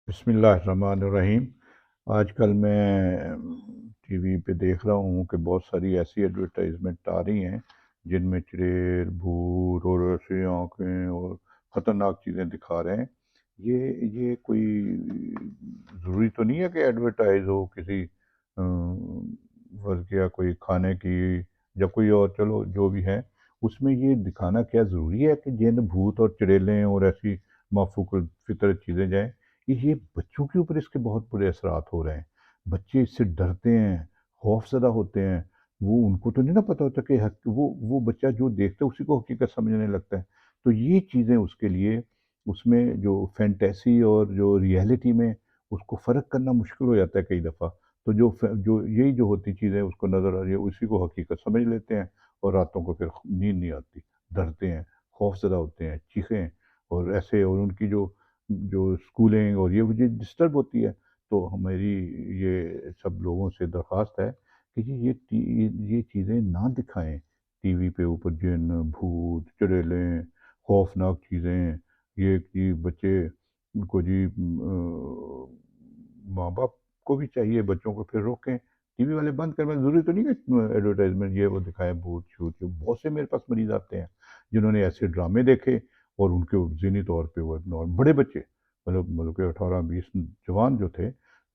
بسم اللہ الرحمن الرحیم۔ آج کل میں ٹی وی پہ دیکھ رہا ہوں کہ بہت ساری ایسی ایڈورٹائزمنٹ آ رہی ہیں جن میں چڑیل بھوت اور ایسی آنکھیں اور خطرناک چیزیں دکھا رہے ہیں۔ یہ کوئی ضروری تو نہیں ہے کہ ایڈورٹائز ہو کسی وجہ کوئی کھانے کی یا کوئی اور، چلو جو بھی ہے اس میں یہ دکھانا کیا ضروری ہے کہ جن بھوت اور چڑیلیں اور ایسی مافوق الفطرت چیزیں جائیں؟ یہ بچوں کے اوپر اس کے بہت برے اثرات ہو رہے ہیں۔ بچے اس سے ڈرتے ہیں، خوف زدہ ہوتے ہیں۔ وہ ان کو تو نہیں نا پتہ ہوتا کہ وہ بچہ جو دیکھتا ہے اسی کو حقیقت سمجھنے لگتا ہے۔ تو یہ چیزیں اس کے لیے، اس میں جو فینٹیسی اور جو ریئلٹی میں اس کو فرق کرنا مشکل ہو جاتا ہے کئی دفعہ۔ تو جو یہی جو ہوتی چیزیں اس کو نظر آ رہی ہے اسی کو حقیقت سمجھ لیتے ہیں، اور راتوں کو پھر نیند نہیں آتی، ڈرتے ہیں، خوف زدہ ہوتے ہیں، چیخیں اور ایسے، اور ان کی جو اسکولنگ اور یہ مجھے ڈسٹرب ہوتی ہے۔ تو ہماری یہ سب لوگوں سے درخواست ہے کہ یہ چیزیں نہ دکھائیں ٹی وی پہ، اوپر جن بھوت چڑیلیں خوفناک چیزیں۔ یہ کہ بچے ان کو جی ماں باپ کو بھی چاہیے بچوں کو پھر روکیں، ٹی وی والے بند کریں۔ ضروری تو نہیں کہ ایڈورٹائزمنٹ یہ وہ دکھائیں بھوت چھوت۔ بہت سے میرے پاس مریض آتے ہیں جنہوں نے ایسے ڈرامے دیکھے اور ان کے ذہنی طور پہ وہ بڑے بچے، مطلب کہ 18 20 جوان جو تھے،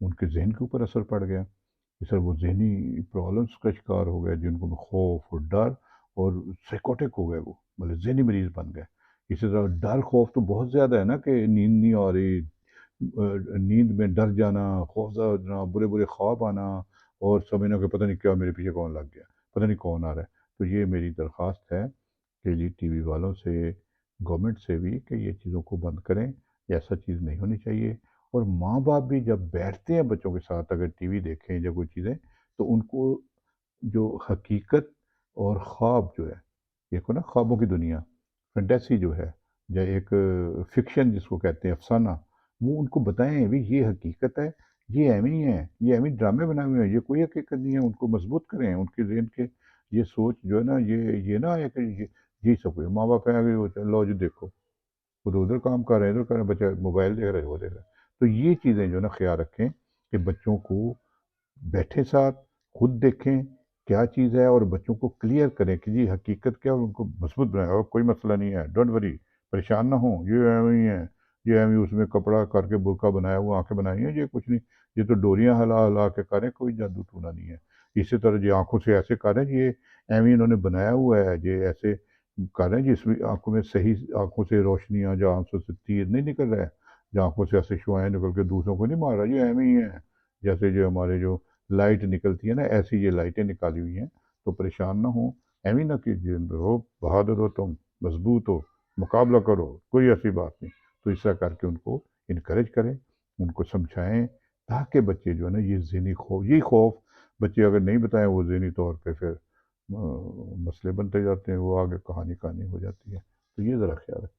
ان کے ذہن کے اوپر اثر پڑ گیا کہ سر وہ ذہنی پرابلمس کا شکار ہو گئے، جن کو خوف اور ڈر اور سائیکوٹک ہو گئے، وہ مطلب ذہنی مریض بن گئے۔ اسی طرح ڈر خوف تو بہت زیادہ ہے نا، کہ نیند نہیں آ رہی، نیند میں ڈر جانا، خوف زدہ ہونا، برے برے خواب آنا، اور سمجھنا کہ پتہ نہیں کیا میرے پیچھے کون لگ گیا، پتہ نہیں کون آ رہا ہے۔ تو یہ میری درخواست ہے کہ جی ٹی وی والوں سے، گورنمنٹ سے بھی، کہ یہ چیزوں کو بند کریں، ایسا چیز نہیں ہونی چاہیے۔ اور ماں باپ بھی جب بیٹھتے ہیں بچوں کے ساتھ اگر ٹی وی دیکھیں یا کوئی چیزیں، تو ان کو جو حقیقت اور خواب جو ہے، ایک نا خوابوں کی دنیا، فینٹیسی جو ہے، یا ایک فکشن جس کو کہتے ہیں افسانہ، وہ ان کو بتائیں بھی یہ حقیقت ہے، یہ ایویں ہی ہے، یہ ایویں ڈرامے بنائے ہوئے ہیں، یہ کوئی حقیقت نہیں ہے۔ ان کو مضبوط کریں، ان کے ذہن کے یہ سوچ جو ہے نا، یہ نہ ہے کہ یہ سب کچھ ماں باپ ہیں کہ لو جی دیکھو، ادھر ادھر کام کر رہے ہیں، ادھر کر رہے ہیں، بچہ موبائل دیکھ رہے ہیں، وہ دیکھ رہے ہیں۔ تو یہ چیزیں جو ہے نا خیال رکھیں کہ بچوں کو بیٹھے ساتھ خود دیکھیں کیا چیز ہے، اور بچوں کو کلیئر کریں کہ جی حقیقت کیا، اور ان کو مضبوط بنائیں، اور کوئی مسئلہ نہیں ہے، ڈونٹ وری، پریشان نہ ہوں، یہ ایویں ہی ہے، یہ ایویں اس میں کپڑا کر کے برقع بنایا ہوا، آنکھیں بنائی ہیں، یہ کچھ نہیں، یہ تو ڈوریاں ہلا ہلا کے کریں، کوئی جادو ٹونا نہیں ہے۔ اسی طرح یہ آنکھوں سے ایسے کریں، یہ ایویں انہوں نے بنایا ہوا ہے، یہ ایسے کریں جس میں آنکھوں میں صحیح، آنکھوں سے روشنیاں، جو آنکھوں سے تیر نہیں نکل رہا ہے، جو آنکھوں سے ایسے شعاعیں نکل کے دوسروں کو نہیں مار رہا، یہ ایویں ہی ہے۔ جیسے جو ہمارے جو لائٹ نکلتی ہے نا، ایسی یہ لائٹیں نکالی ہوئی ہیں۔ تو پریشان نہ ہوں، ایویں نہ کیجیے، ہو بہادر ہو، تم مضبوط ہو، مقابلہ کرو، کوئی ایسی بات نہیں۔ تو اس طرح کر کے ان کو انکریج کریں، ان کو سمجھائیں، تاکہ بچے جو ہے نا یہ ذہنی خوف، یہی خوف بچے اگر نہیں بتائیں، وہ ذہنی طور پہ پھر مسئلے بنتے جاتے ہیں، وہ آگے کہانی ہو جاتی ہے۔ تو یہ ذرا خیال رکھیں۔